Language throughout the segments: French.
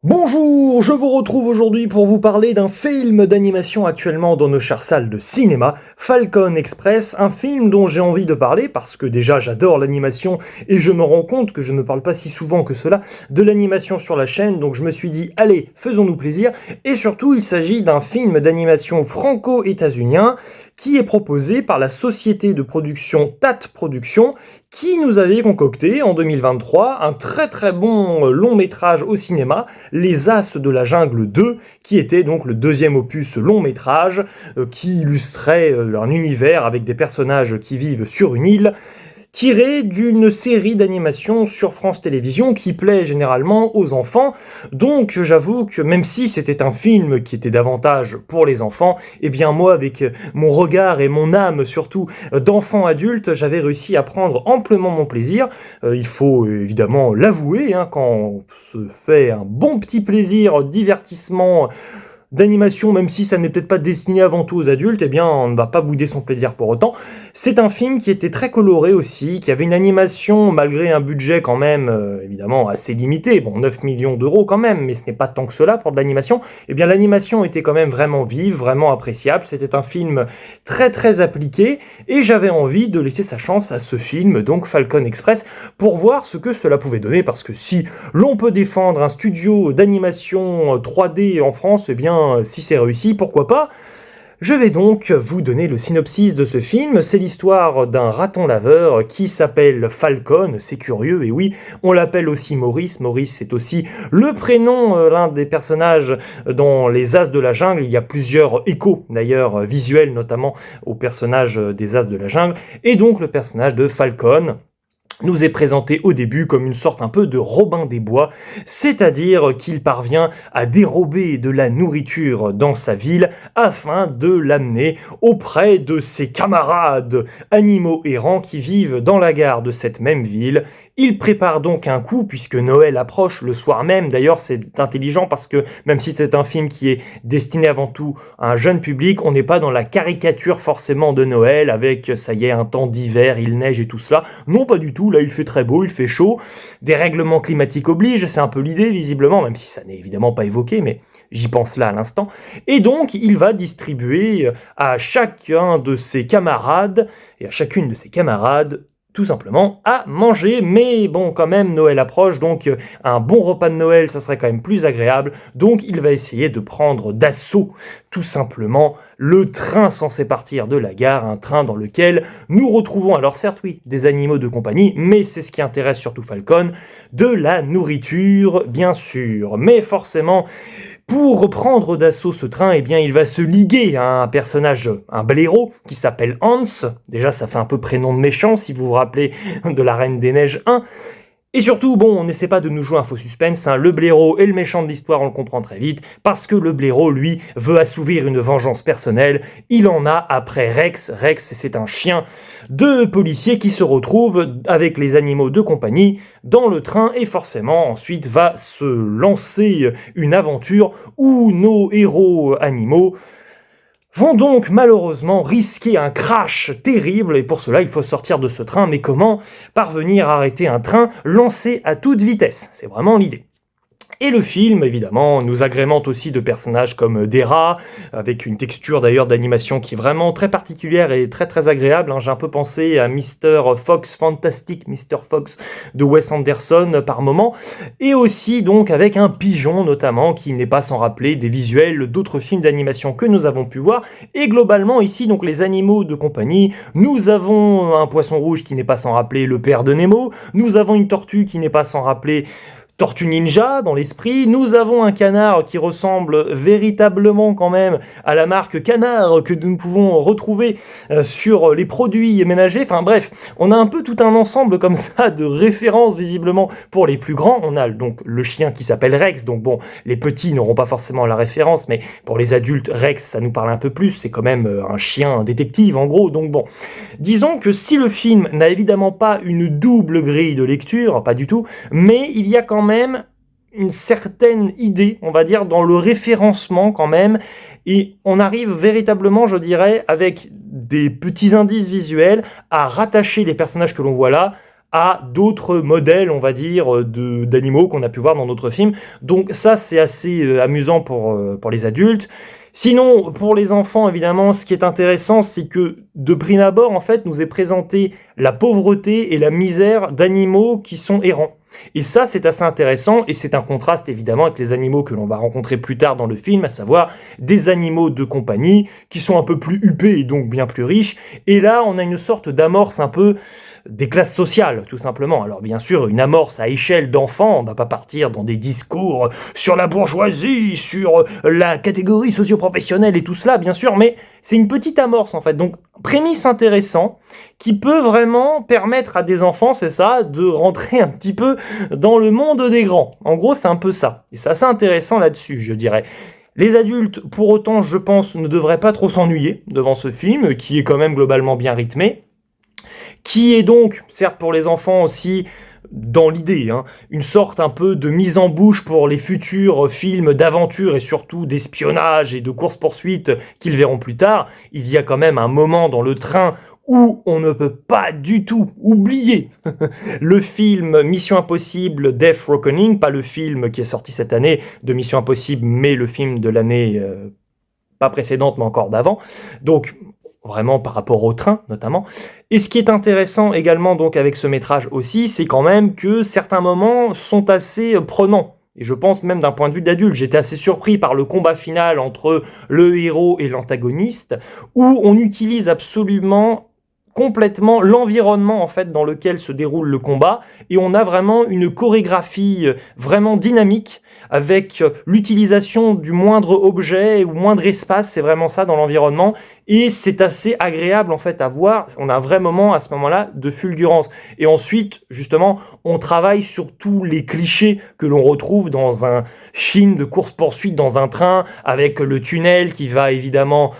Bonjour, je vous retrouve aujourd'hui pour vous parler d'un film d'animation actuellement dans nos chères salles de cinéma, Falcon Express, un film dont j'ai envie de parler parce que déjà j'adore l'animation et je me rends compte que je ne parle pas si souvent que cela de l'animation sur la chaîne, donc je me suis dit allez, faisons-nous plaisir, et surtout il s'agit d'un film d'animation franco-états-unien qui est proposé par la société de production TAT Productions qui nous avait concocté en 2023 un très bon long métrage au cinéma, Les As de la Jungle 2, qui était donc le deuxième opus long métrage qui illustrait un univers avec des personnages qui vivent sur une île, tiré d'une série d'animation sur France Télévisions qui plaît généralement aux enfants. Donc j'avoue que même si c'était un film qui était davantage pour les enfants, eh bien moi avec mon regard et mon âme surtout d'enfant adulte, j'avais réussi à prendre amplement mon plaisir. Il faut évidemment l'avouer, hein, quand on se fait un bon petit plaisir, divertissement d'animation, même si ça n'est peut-être pas destiné avant tout aux adultes, eh bien on ne va pas bouder son plaisir pour autant. C'est un film qui était très coloré aussi, qui avait une animation malgré un budget quand même évidemment assez limité, bon 9 millions d'euros quand même, mais ce n'est pas tant que cela pour de l'animation. Eh bien l'animation était quand même vraiment vive, vraiment appréciable, c'était un film très appliqué, et j'avais envie de laisser sa chance à ce film, donc Falcon Express, pour voir ce que cela pouvait donner, parce que si l'on peut défendre un studio d'animation 3D en France, eh bien si c'est réussi, pourquoi pas. Je vais donc vous donner le synopsis de ce film. C'est l'histoire d'un raton laveur qui s'appelle Falcon, c'est curieux, et oui, on l'appelle aussi Maurice. Maurice, c'est aussi le prénom, l'un des personnages dans Les As de la Jungle. Il y a plusieurs échos, d'ailleurs, visuels, notamment au personnage des As de la Jungle, et donc le personnage de Falcon nous est présenté au début comme une sorte un peu de Robin des Bois, c'est-à-dire qu'il parvient à dérober de la nourriture dans sa ville afin de l'amener auprès de ses camarades animaux errants qui vivent dans la gare de cette même ville. Il prépare donc un coup puisque Noël approche le soir même. D'ailleurs, c'est intelligent parce que même si c'est un film qui est destiné avant tout à un jeune public, on n'est pas dans la caricature forcément de Noël avec ça y est un temps d'hiver, il neige et tout cela. Non, pas du tout. Là, il fait très beau, il fait chaud. Des règlements climatiques obligent, c'est un peu l'idée visiblement, même si ça n'est évidemment pas évoqué, mais j'y pense là à l'instant. Et donc, il va distribuer à chacun de ses camarades et à chacune de ses camarades tout simplement à manger, mais bon, quand même, Noël approche, donc un bon repas de Noël, ça serait quand même plus agréable, donc il va essayer de prendre d'assaut, tout simplement, le train censé partir de la gare, un train dans lequel nous retrouvons, alors certes, oui, des animaux de compagnie, mais c'est ce qui intéresse surtout Falcon, de la nourriture, bien sûr, mais forcément, pour reprendre d'assaut ce train, eh bien, il va se liguer à un personnage, un blaireau, qui s'appelle Hans. Déjà, ça fait un peu prénom de méchant, si vous vous rappelez de la Reine des Neiges 1. Et surtout, bon, on n'essaie pas de nous jouer un faux suspense, hein. Le blaireau est le méchant de l'histoire, on le comprend très vite, parce que le blaireau, lui, veut assouvir une vengeance personnelle. Il en a après Rex. Rex, c'est un chien de policier qui se retrouve avec les animaux de compagnie dans le train et forcément ensuite va se lancer une aventure où nos héros animaux vont donc malheureusement risquer un crash terrible, et pour cela il faut sortir de ce train. Mais comment parvenir à arrêter un train lancé à toute vitesse? C'est vraiment l'idée. Et le film, évidemment, nous agrémente aussi de personnages comme des rats, avec une texture d'ailleurs d'animation qui est vraiment très particulière et très agréable, hein. J'ai un peu pensé à Mr. Fox, Fantastic Mr. Fox de Wes Anderson par moment, et aussi donc avec un pigeon notamment, qui n'est pas sans rappeler des visuels d'autres films d'animation que nous avons pu voir, et globalement ici donc les animaux de compagnie, nous avons un poisson rouge qui n'est pas sans rappeler le père de Nemo, nous avons une tortue qui n'est pas sans rappeler Tortue Ninja dans l'esprit, nous avons un canard qui ressemble véritablement quand même à la marque Canard que nous pouvons retrouver sur les produits ménagers, enfin bref, on a un peu tout un ensemble comme ça de références visiblement pour les plus grands. On a donc le chien qui s'appelle Rex, donc bon, les petits n'auront pas forcément la référence, mais pour les adultes, Rex ça nous parle un peu plus, c'est quand même un chien un détective en gros, donc bon. Disons que si le film n'a évidemment pas une double grille de lecture, pas du tout, mais il y a quand même une certaine idée, on va dire, dans le référencement quand même, et on arrive véritablement, je dirais, avec des petits indices visuels, à rattacher les personnages que l'on voit là à d'autres modèles, on va dire, d'animaux qu'on a pu voir dans d'autres films. Donc ça, c'est assez amusant pour les adultes. Sinon, pour les enfants, évidemment, ce qui est intéressant, c'est que de prime abord, en fait, nous est présenté la pauvreté et la misère d'animaux qui sont errants. Et ça, c'est assez intéressant, et c'est un contraste évidemment avec les animaux que l'on va rencontrer plus tard dans le film, à savoir des animaux de compagnie qui sont un peu plus huppés et donc bien plus riches. Et là, on a une sorte d'amorce un peu des classes sociales, tout simplement. Alors bien sûr, une amorce à échelle d'enfant, on va pas partir dans des discours sur la bourgeoisie, sur la catégorie socio-professionnelle et tout cela, bien sûr, mais c'est une petite amorce en fait. Donc, prémisse intéressant qui peut vraiment permettre à des enfants, c'est ça, de rentrer un petit peu dans le monde des grands. En gros, c'est un peu ça. Et c'est assez intéressant là-dessus, je dirais. Les adultes, pour autant, je pense, ne devraient pas trop s'ennuyer devant ce film, qui est quand même globalement bien rythmé, qui est donc, certes pour les enfants aussi, dans l'idée, une sorte un peu de mise en bouche pour les futurs films d'aventure et surtout d'espionnage et de course-poursuite qu'ils verront plus tard. Il y a quand même un moment dans le train où on ne peut pas du tout oublier le film Mission Impossible Death Reckoning, pas le film qui est sorti cette année de Mission Impossible, mais le film de l'année pas précédente mais encore d'avant. Donc vraiment par rapport au train notamment. Et ce qui est intéressant également donc avec ce métrage aussi, c'est quand même que certains moments sont assez prenants. Et je pense même d'un point de vue d'adulte, j'étais assez surpris par le combat final entre le héros et l'antagoniste, où on utilise absolument complètement l'environnement en fait dans lequel se déroule le combat, et on a vraiment une chorégraphie vraiment dynamique avec l'utilisation du moindre objet ou moindre espace, c'est vraiment ça dans l'environnement, et c'est assez agréable en fait à voir. On a un vrai moment à ce moment-là de fulgurance. Et ensuite, justement, on travaille sur tous les clichés que l'on retrouve dans un film de course-poursuite dans un train, avec le tunnel qui va évidemment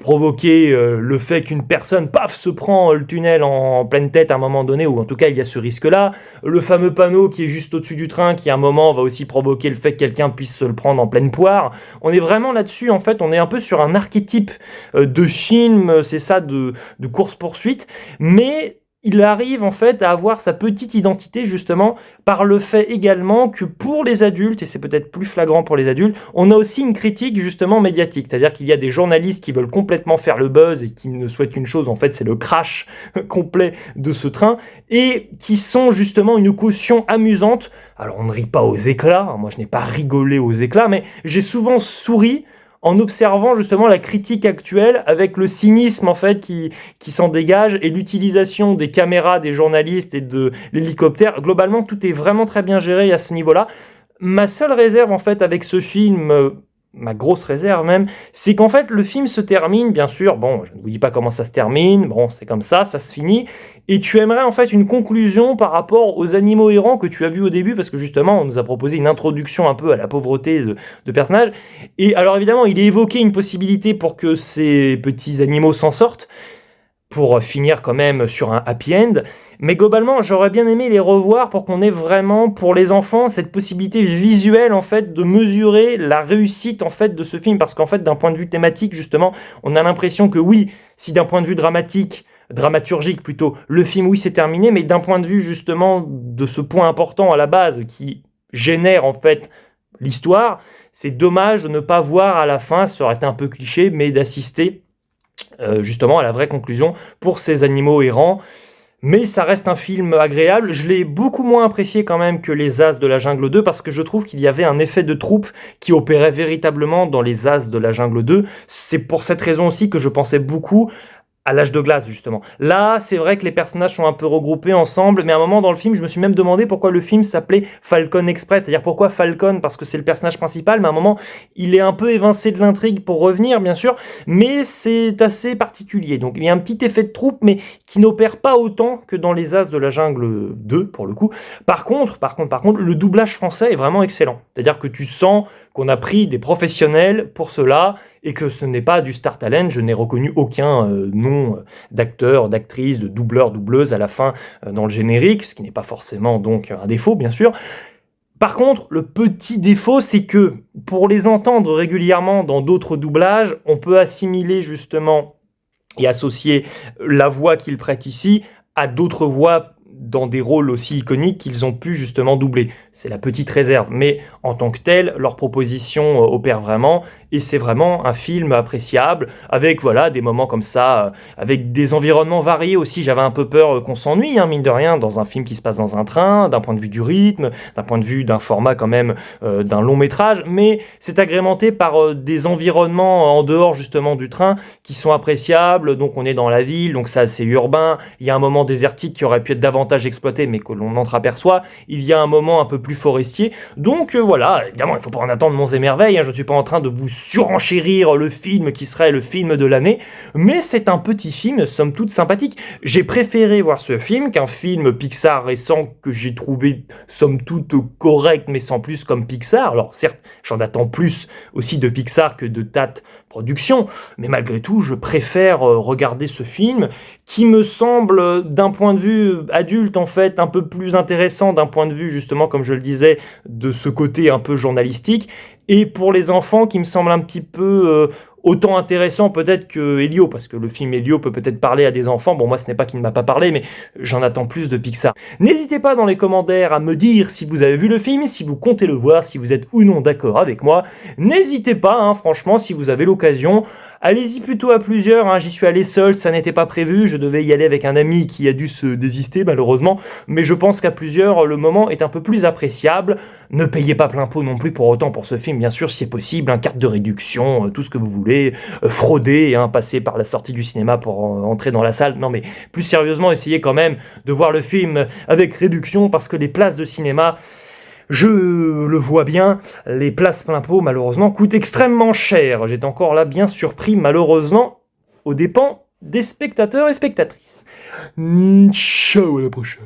provoquer le fait qu'une personne, paf, se prend le tunnel en pleine tête à un moment donné, ou en tout cas il y a ce risque-là. Le fameux panneau qui est juste au-dessus du train, qui à un moment va aussi provoquer le fait que quelqu'un puisse se le prendre en pleine poire. On est vraiment là-dessus, en fait, on est un peu sur un archétype de film, c'est ça, de course-poursuite, mais il arrive en fait à avoir sa petite identité justement par le fait également que pour les adultes, et c'est peut-être plus flagrant pour les adultes, on a aussi une critique justement médiatique, c'est-à-dire qu'il y a des journalistes qui veulent complètement faire le buzz et qui ne souhaitent qu'une chose, en fait c'est le crash complet de ce train, et qui sont justement une caution amusante. Alors on ne rit pas aux éclats, moi je n'ai pas rigolé aux éclats, mais j'ai souvent souri en observant justement la critique actuelle avec le cynisme en fait qui s'en dégage et l'utilisation des caméras, des journalistes et de l'hélicoptère. Globalement, tout est vraiment très bien géré à ce niveau-là. Ma seule réserve en fait avec ce film, ma grosse réserve même, c'est qu'en fait le film se termine, bien sûr, bon, je ne vous dis pas comment ça se termine, bon, c'est comme ça se finit, et tu aimerais en fait une conclusion par rapport aux animaux errants que tu as vus au début, parce que justement on nous a proposé une introduction un peu à la pauvreté de personnages, et alors évidemment il est évoqué une possibilité pour que ces petits animaux s'en sortent, pour finir quand même sur un happy end, mais globalement j'aurais bien aimé les revoir pour qu'on ait vraiment pour les enfants cette possibilité visuelle en fait de mesurer la réussite en fait de ce film, parce qu'en fait d'un point de vue thématique justement on a l'impression que oui, si d'un point de vue dramaturgique plutôt, le film oui c'est terminé, mais d'un point de vue justement de ce point important à la base qui génère en fait l'histoire, c'est dommage de ne pas voir à la fin, ça aurait été un peu cliché, mais d'assister justement à la vraie conclusion pour ces animaux errants. Mais ça reste un film agréable. Je l'ai beaucoup moins apprécié quand même que Les As de la Jungle 2, parce que je trouve qu'il y avait un effet de troupe qui opérait véritablement dans Les As de la Jungle 2. C'est pour cette raison aussi que je pensais beaucoup à l'âge de glace, justement. Là, c'est vrai que les personnages sont un peu regroupés ensemble, mais à un moment dans le film, je me suis même demandé pourquoi le film s'appelait Falcon Express, c'est-à-dire pourquoi Falcon, parce que c'est le personnage principal, mais à un moment, il est un peu évincé de l'intrigue pour revenir, bien sûr, mais c'est assez particulier. Donc, il y a un petit effet de troupe, mais qui n'opère pas autant que dans Les As de la Jungle 2, pour le coup. Par contre, le doublage français est vraiment excellent. C'est-à-dire que tu sens qu'on a pris des professionnels pour cela, et que ce n'est pas du Star Talent. Je n'ai reconnu aucun nom d'acteur, d'actrice, de doubleur, doubleuse à la fin dans le générique, ce qui n'est pas forcément donc un défaut, bien sûr. Par contre, le petit défaut, c'est que pour les entendre régulièrement dans d'autres doublages, on peut assimiler justement et associer la voix qu'il prête ici à d'autres voix dans des rôles aussi iconiques qu'ils ont pu justement doubler. C'est la petite réserve, mais en tant que tel, leur proposition opère vraiment, et c'est vraiment un film appréciable, avec voilà des moments comme ça, avec des environnements variés aussi. J'avais un peu peur qu'on s'ennuie, hein, mine de rien, dans un film qui se passe dans un train, d'un point de vue du rythme, d'un point de vue d'un format quand même, d'un long métrage, mais c'est agrémenté par des environnements en dehors justement du train qui sont appréciables. Donc on est dans la ville, donc c'est assez urbain, il y a un moment désertique qui aurait pu être davantage exploité mais que l'on entreaperçoit, il y a un moment un peu plus forestier, donc voilà, évidemment il ne faut pas en attendre monts et merveilles, hein, je ne suis pas en train de vous surenchérir le film qui serait le film de l'année, mais c'est un petit film somme toute sympathique. J'ai préféré voir ce film qu'un film Pixar récent que j'ai trouvé somme toute correct mais sans plus comme Pixar. Alors certes, j'en attends plus aussi de Pixar que de Tat Productions, mais malgré tout, je préfère regarder ce film qui me semble, d'un point de vue adulte en fait, un peu plus intéressant d'un point de vue justement, comme je le disais, de ce côté un peu journalistique, et pour les enfants qui me semble un petit peu autant intéressant peut-être que Elio, parce que le film Elio peut peut-être parler à des enfants. Bon, moi ce n'est pas qu'il ne m'a pas parlé, mais j'en attends plus de Pixar. N'hésitez pas dans les commentaires à me dire si vous avez vu le film, si vous comptez le voir, si vous êtes ou non d'accord avec moi. N'hésitez pas, hein, franchement, si vous avez l'occasion. Allez-y plutôt à plusieurs, hein. J'y suis allé seul, ça n'était pas prévu, je devais y aller avec un ami qui a dû se désister malheureusement, mais je pense qu'à plusieurs, le moment est un peu plus appréciable. Ne payez pas plein pot non plus pour autant pour ce film, bien sûr, si c'est possible, hein, carte de réduction, tout ce que vous voulez, frauder, hein, passer par la sortie du cinéma pour entrer dans la salle. Non mais plus sérieusement, essayez quand même de voir le film avec réduction, parce que les places de cinéma, je le vois bien, les places plein pot, malheureusement, coûtent extrêmement cher. J'étais encore là bien surpris, malheureusement, aux dépens des spectateurs et spectatrices. Ciao, à la prochaine.